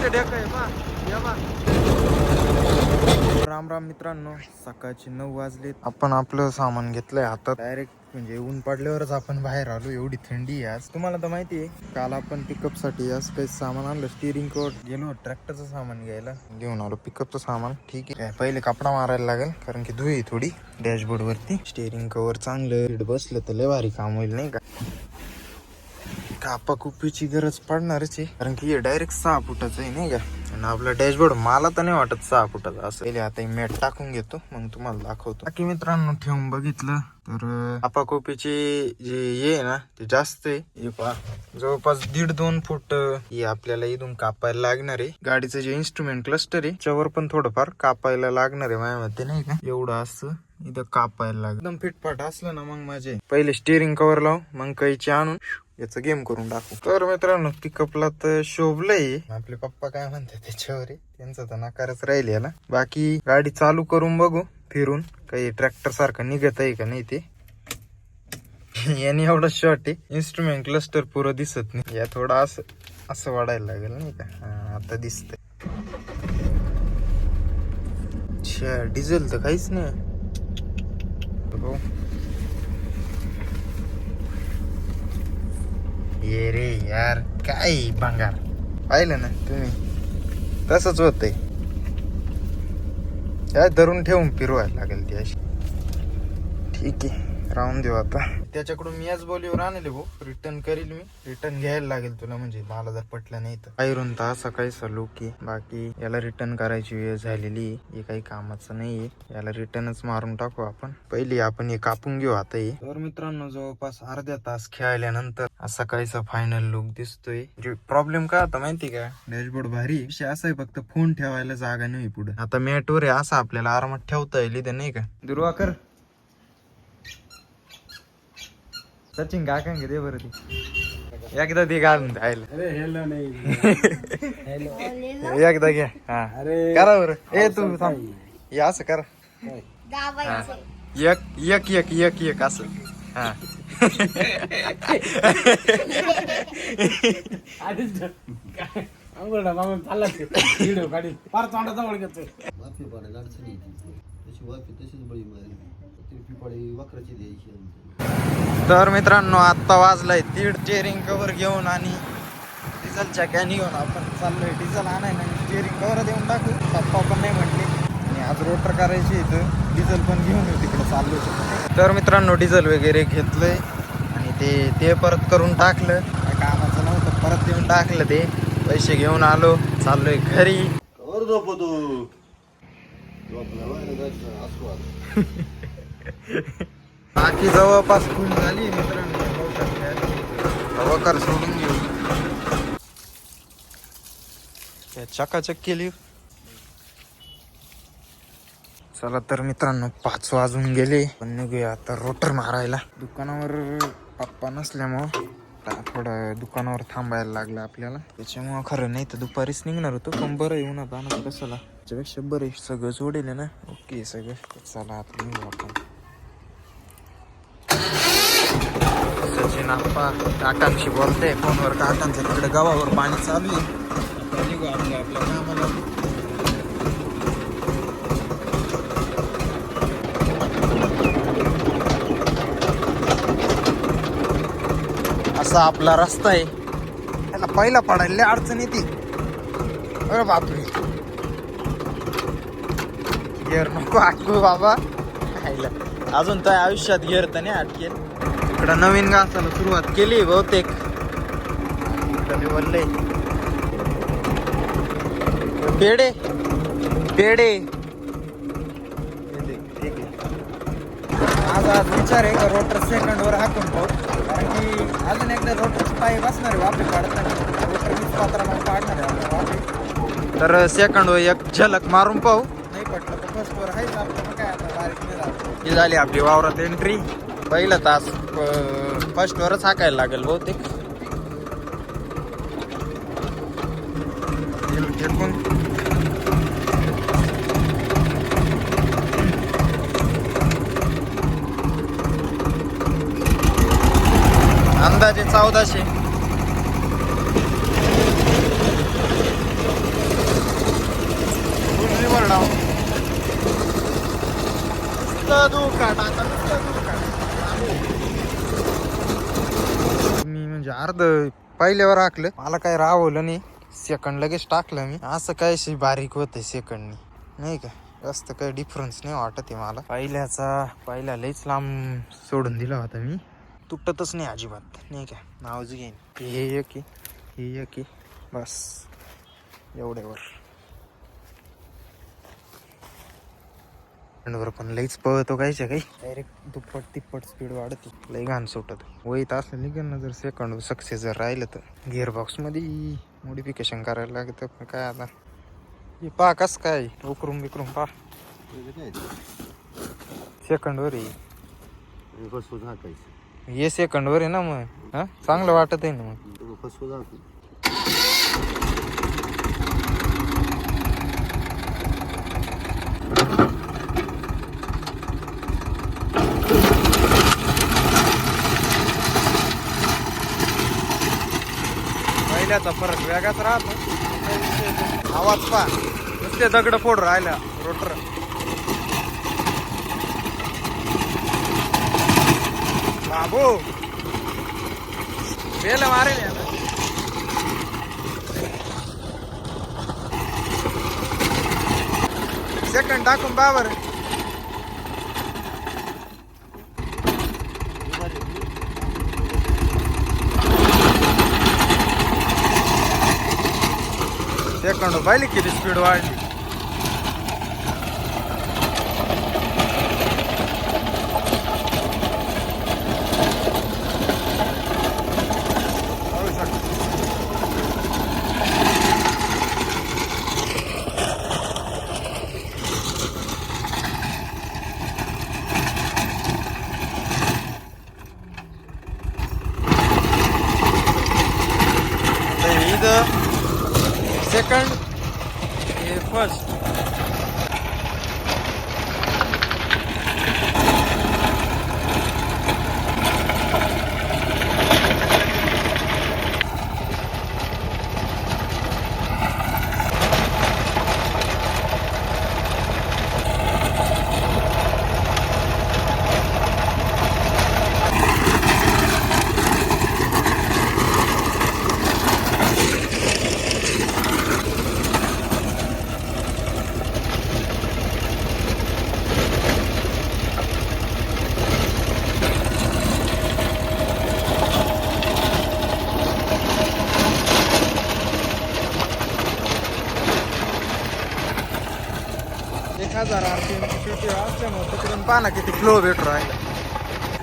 मोठे डेक आहे पा. राम राम मित्रांनो, सकाळचे 9 वाजले. आपण आपलं सामान घेतलंय हातात. डायरेक्ट म्हणजे ऊन पडल्यावरच आपण बाहेर आलो. एवढी थंडी आहे आज. तुम्हाला तर माहिती आहे, काल आपण पिकअप साठी आज काही सामान आणलं. स्टिअरिंग कोट गेलो, ट्रॅक्टरचं सामान घ्यायला घेऊन आलो. पिकअपचं सामान ठीक आहे. पहिले कपडा मारायला लागेल, कारण की धुई थोडी डॅशबोर्ड वरती. स्टिअरिंग कव्हर चांगलं बसलं तर लय भारी काम होईल नाही का. कापा कुपीची गरज पडणारच आहे, कारण की हे डायरेक्ट 6 फुटाचं आहे नाही का. आणि आपला डॅशबोर्ड मला तर नाही वाटत 6 फुटाचा असं. पहिले आता मॅट टाकून घेतो, मग तुम्हाला दाखवतो. बाकी मित्रांनो, ठेवून बघितलं तर कापा कुपीचे जे हे आहे ना, ते जास्त आहे. हे पहा, जवळपास 1.5-2 फूट हे आपल्याला इथून कापायला लागणार आहे. गाडीचं जे इन्स्ट्रुमेंट क्लस्टर आहे त्याच्यावर पण थोडंफार कापायला लागणार आहे माझ्या मते नाही का. एवढं असं इथं कापायला लागलं. एकदम फिटफाट असलं ना, मग माझे पहिले स्टिअरिंग कव्हर लावू, मग कैची आणून याचं गेम करून टाकू. तर मित्रांनो, पिकअपला तर शोभलंय. आपले पप्पा काय म्हणतात त्याच्यावर आहे, त्यांचं तर नकारच राहील याला. बाकी गाडी चालू करून बघू फिरून, काही ट्रॅक्टर सारखं निघत आहे का नाही ते. याने एवढा शॉर्ट आहे, इन्स्ट्रुमेंट क्लस्टर पुरं दिसत नाही. या थोडा असं वाढायला लागेल नाही का. आता दिसतंय. डिझेल तर काहीच नाही. ये रे यार, काय भंगार. पाहिलं ना तुम्ही, तसंच होतंय. काय धरून ठेवून फिरवायला लागेल ती अशी. ठीक आहे, राहून देऊ आता. त्याच्याकडून मी याच बोलीवर आणले भाऊ. रिटर्न करील मी. रिटर्न घ्यायला लागेल तुला, म्हणजे मला जर पटलं नाही तर. बाहेरून तर असा काही सलूक आहे. बाकी याला रिटर्न करायची वेळ झालेली आहे. हे काही कामाचं नाहीये. याला रिटर्नच मारून टाकू आपण. पहिली आपण हे कापून घेऊ आता. हे तर मित्रांनो, जवळपास अर्ध्या तास खेळल्यानंतर असा काहीसा फायनल लुक दिसतोय. प्रॉब्लेम काय आता माहिती का, डॅशबोर्ड भारी विषय असा आहे, फक्त फोन ठेवायला जागा नाही पुढे. आता मॅटवर आहे, असं आपल्याला आरामात ठेवता येईल इथे नाही का. दुर्वाकर सचिन काकांगे दे बरं ती एकदा ती घालून द्यायला. एकदा घ्या. हा करा बरं. ए तू थांब, हे असं करा. एक एक एक एक असं. हा तर मित्रांनो, आत्ता वाजलाय 1:30. स्टिअरिंग कव्हर घेऊन आणि डिझेलच्या कॅनी घेऊन आपण चाललोय डिझेल आणायला. स्टिअरिंग कव्हर देऊन टाकू, पप्पा पण नाही म्हटले. आणि आज रोटर करायची इथं, डिझेल पण घेऊन येऊ तिकडे चाललो. तर मित्रांनो, डिझेल वगैरे घेतलंय आणि ते परत करून टाकलं. कामाचं नव्हतं, परत देऊन टाकलं. ते पैसे घेऊन आलो, चाललोय घरी. बाकी जवळपास फुल झाली मित्रांनो. सोडून घेऊ, चकाचक केली. चला तर मित्रांनो, 5 वाजून गेले. पण निघूया आता रोटर मारायला. दुकानावर पप्पा नसल्यामुळं थोडं दुकानावर थांबायला लागलं आपल्याला. त्याच्यामुळं खरं नाही तर दुपारीच निघणार होतो, पण बरं येऊन आता ना कशाला. त्याच्यापेक्षा बरं सगळं जोडेल ना. ओके सगळं. चला आता निघू आपण. सचिन आप्पा काकांशी बोलते फोनवर. काकांचं तिकडे गावावर पाणी चालू आहे. निघू आपल्या कामाला. असा आपला रस्ता आहे. त्याला पहिला पडायला अडचण येते. अरे बापरे, गिअर नको आटकू बाबा. अजून तर आयुष्यात गिअर तर नाही अटकेल. इकडं नवीन घासाला सुरुवात केली बहुतेक. बोलले पेडे पेडे. माझा आज विचार आहे का रोटर सेकंडवर हाकून पाहू, कारण की अजून एकदा रोटरची पाय बसणार आहे. वापे काढत नाही रोटर, वीस पात्रामध्ये काढणार आहे वापे. तर सेकंडवर एक झलक मारून पाहू. नाही पटलं तर फर्स्टवर आहेच आपलं. मग काय आता बारीक नाही झालं. ही झाली आपली वावरात एंट्री. पहिला तास फर्स्टवरच हाकायला लागेल बहुतेक. अंदाजे 1400. नुसतं धुका टाका, नुसतं धुका. मी म्हणजे अर्ध पहिल्यावर आखलं, मला काय राहवलं नाही. सेकंड लगेच टाकलं मी. असं काय बारीक होतंय सेकंडनी, नाही का? जास्त काही डिफरन्स नाही वाटत आहे मला. पहिला लईच लांब सोडून दिला होता मी. तुटतच नाही अजिबात, नाही का? नावच घेईन. हे एक हे एक बस एवढ्यावर. वर पण लईच पळतो कायच्या काही, डायरेक्ट दुप्पट तिप्पट स्पीड वाढते. लई घाण सुटत. वैत असलं निघेल ना जर सेकंड सक्सेस जर राहिलं तर. गिअर बॉक्स मध्ये मॉडिफिकेशन करायला लागतं. पण काय आता हे पहा कस काय उकरून बिकरून पहा. सेकंड वर हे सेकंड वर आहे ना, मग हा चांगलं वाटत आहे ना मग. पहिल्याचा फरक वेगळाच राहतो. आवाज पहा, नुसते दगड फोड राहिला रोटर. बाबू बेल मारेल याला. सेकंड टाकून बाबर. सेकंड पाहिली किती स्पीड वाढली. सेकंड हे फर्स्ट. RPM असल्यामुळे तिकडून पाहा ना किती फ्लो भेटू राहिला.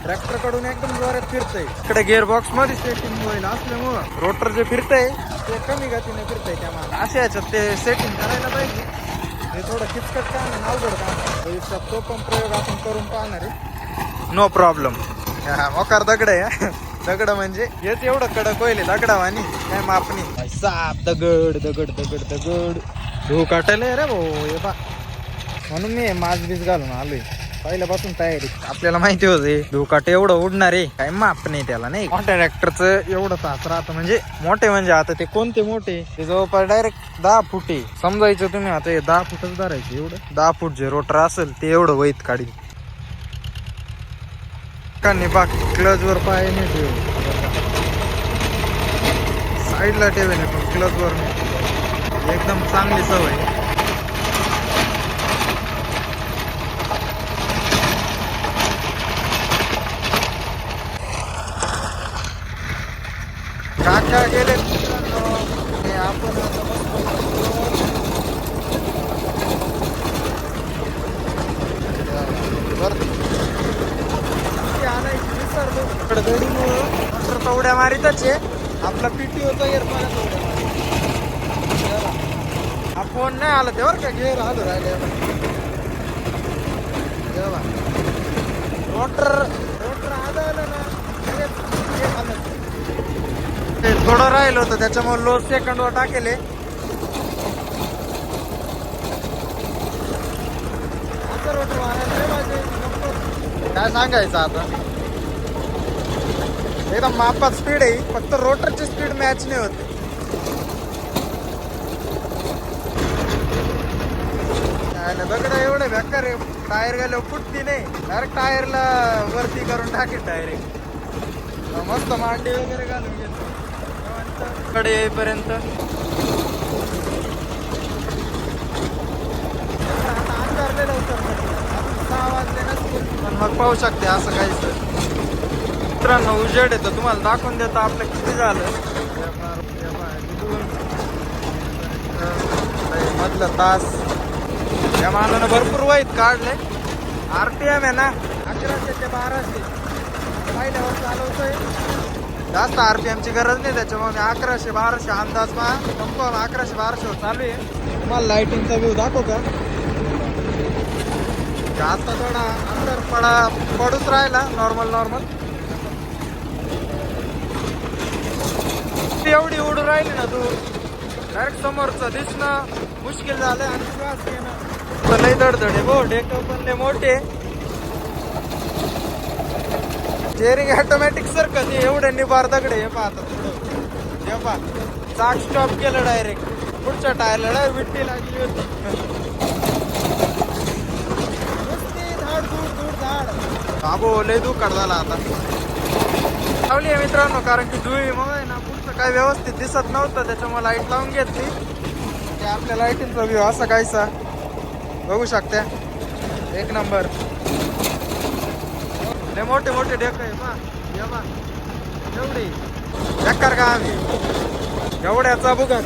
ट्रॅक्टर कडून एकदम जोरात फिरतंय. इकडे गिअर बॉक्स मध्ये सेटिंग होईल असल्यामुळं रोटर जे फिरतंय ते कमी गतीने फिरतंय. त्यामुळे अशा याच्यात ते सेटिंग करायला पाहिजे. हे थोडं किचकट काम आहे, अवघड काम. तो पण प्रयोग आपण करून पाहणार आहे. No problem. मोकार दगड आहे. दगड म्हणजे हेच एवढं कडक होईल दगडावानी, काय मापणी. साप दगड दगड दगड दगड धू काटायला रे भाऊ. हे बा म्हणून मी माज बीज घालून आलोय पहिल्यापासून तयारी. आपल्याला माहिती होते धुकाट एवढं उडणार आहे, काय माप नाही त्याला. नाही मोठ्या ट्रॅक्टरचं एवढं तास राहतं. म्हणजे मोठे म्हणजे आता ते कोणते मोठे, ते जवळपास डायरेक्ट 10 फूट आहे समजायचं तुम्ही. आता हे 10 फूटच धरायचं. एवढं 10 फूट जे रोटर असेल ते एवढं वैत काढी. कानी बा क्लच वर पाय नाही ठेव, साईडला ठेवे नाही पण क्लच वर नाही. एकदम चांगली सवय. काका गेले आपण उड्या मारितच आहे. आपला पीटी होतो एअरपोर्ट. हा फोन नाही आला तेव्हा का घेर आलो राहिले. रोटर आलं ना थोडं राहिलं होतं त्याच्यामुळे लो सेकंड वर टाकेले. काय सांगायचं आता, एकदम मापात स्पीड आहे. फक्त रोटरची स्पीड मॅच नाही होत. दगड एवढे बेकार आहे, टायर गेलो फुटती नाही, डायरेक्ट टायरला वरती करून टाकेल डायरेक्ट. मस्त मांडी वगैरे घालून घेतो कडे येईपर्यंत. आता अंधारले लवकर, 6 वाजले नसतील, पण मग पाहू शकते असं काहीच. मित्रांनो उजेड येतं, तुम्हाला दाखवून देतो आपलं किती झालं. मधलं तास या मानानं भरपूर वाईट काढले. RPM आहे ना 1100 ते 1200 पहिल्यावर चालवतोय. जास्त RPM ची गरज नाही, त्याच्यामुळे मी 1100-1200 अंदाज कन्फर्म 1100-1200 चालू आहे. तुम्हाला लाइटिंगचा व्ह्यू दाखव का. जास्त थोडा अंतर पडूच राहिला नॉर्मल. एवढी उडू राहिली ना तू, डायरेक्ट समोरचं दिसणं मुश्किल झालंय आणि श्वास घेणं लय दडदड आहे. डेक पण लय मोठे, स्टेअरिंग ऑटोमॅटिक सरकत एवढे निबार दगडे. हे पाहता पुढं, हे पहा चाक स्टॉप केलं डायरेक्ट, पुढच्या टायरला डायरेक्ट विट्टी लागली होती. बाबो लय दुकाळ झाला आता. लावली आहे मित्रांनो, कारण की धुळी मग आहे ना पुढचं काही व्यवस्थित दिसत नव्हतं, त्याच्यामुळे लाईट लावून घेतली. ते आपल्या लाईटिंगचा व्ह्यू असा काहीसा बघू शकता, एक नंबर. लय मोठे मोठे डेक आहे पा, एवढी बेकार का आम्ही एवढ्याचा बघा.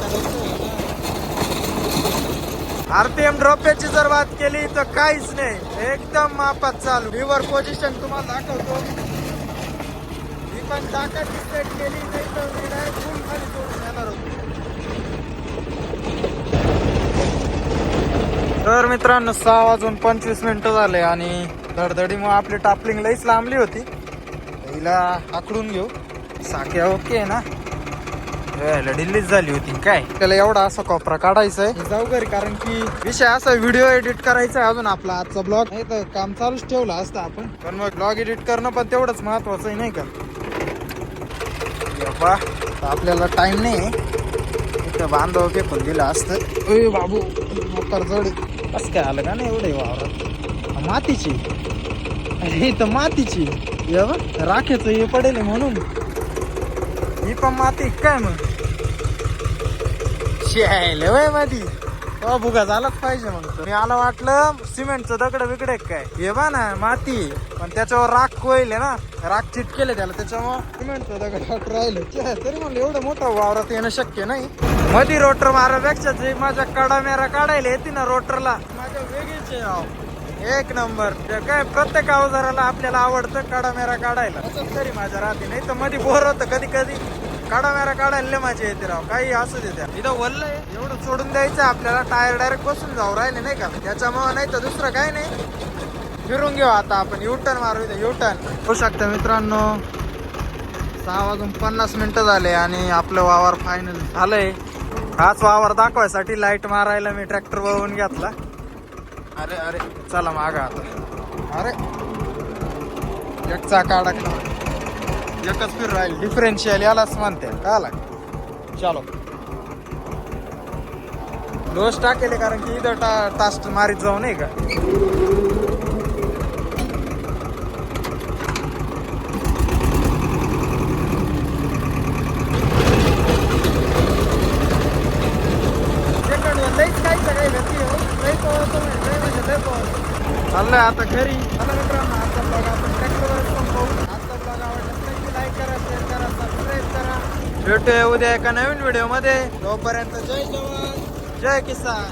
RPM ड्रॉपची जर बात केली तर काहीच नाही, एकदम मापात चालू. रिव्हर पोझिशन तुम्हाला दाखवतो, ही पण टाकाची सेट केली नाही तर मी डायरेक्ट फुल खाली सोडून येणार होतो. तर मित्रांनो 6:25 झाले आणि धडधडीमुळे आपली टापलिंग लईच लांबली होती. हिला आकडून घेऊ. साख्या ओके आहे ना, दिल्लीच झाली होती काय. त्याला एवढा असा कोपरा काढायचा आहे, जाऊ घरी, कारण की विषय असा व्हिडिओ एडिट करायचा आहे अजून आपला आजचा ब्लॉग. नाही तर काम चालूच ठेवलं असतं आपण, पण मग ब्लॉग एडिट करणं पण तेवढंच महत्वाचं आहे नाही का. आपल्याला टाइम नाही, इथं बांधव फेकून दिलं असतं. बाबू मोकर जड कसं काय आलं का नाही एवढे वावरात. मातीची, अरे इथं मातीची राखेचं हे पडेल म्हणून ही पण माती काय मग शेले वय माती. भुगा झालाच पाहिजे. मग मी आला वाटलं सिमेंटचं दगड बिगड काय, हे बा ना माती, पण त्याच्यावर राख कोयले ना, राख चिटकेले त्याला, त्याच्यामुळे सिमेंटचं दगड राहिलं. तरी म्हणलं एवढं मोठं वावरात येणं शक्य नाही. मधी रोटर मारापेक्षा जे माझ्या कडामेरा काढायला येते ना रोटरला, माझ्या वेगळीच आहे एक नंबर. काय प्रत्येक अवजाराला आपल्याला आवडतं कडामेरा काढायला, तरी माझ्या राहते. नाही तर मध्ये बोर होतं कधी कधी, कडामेरा काढायला मजा येते राव. काही असू दे, त्या इथं वल्ल आहे एवढं सोडून द्यायचं आपल्याला. टायर डायरेक्ट बसून जाऊ राहिले नाही का, त्याच्यामुळे. नाही तर दुसरं काही नाही. फिरून घेऊ आता आपण, युटर्न मारू. इथं युटर्न होऊ शकतं मित्रांनो. 6:50 झाले आणि आपलं वावर फायनल झालंय. हाच वावर दाखवायसाठी लाईट मारायला मी ट्रॅक्टर वळवून घेतला. अरे चला मागा आता. अरे एक चाक अडकला, एकच फिर राहील. डिफरेन्शियल यालाच म्हणते का आला. चलो लोस टाकेले, कारण की इथं टास्ट मारीत जाऊ नये का. चाललंय आता घरी. चला मित्रांनो, आजचा ब्लॉग आपण ट्रॅक्टरवर संपवू. आजचा ब्लॉग आवडला तर लाईक करा, शेअर करा, सबस्क्राईब करा. भेटूया उद्या एका नवीन व्हिडिओ मध्ये. तोपर्यंत जय जवान जय किसान.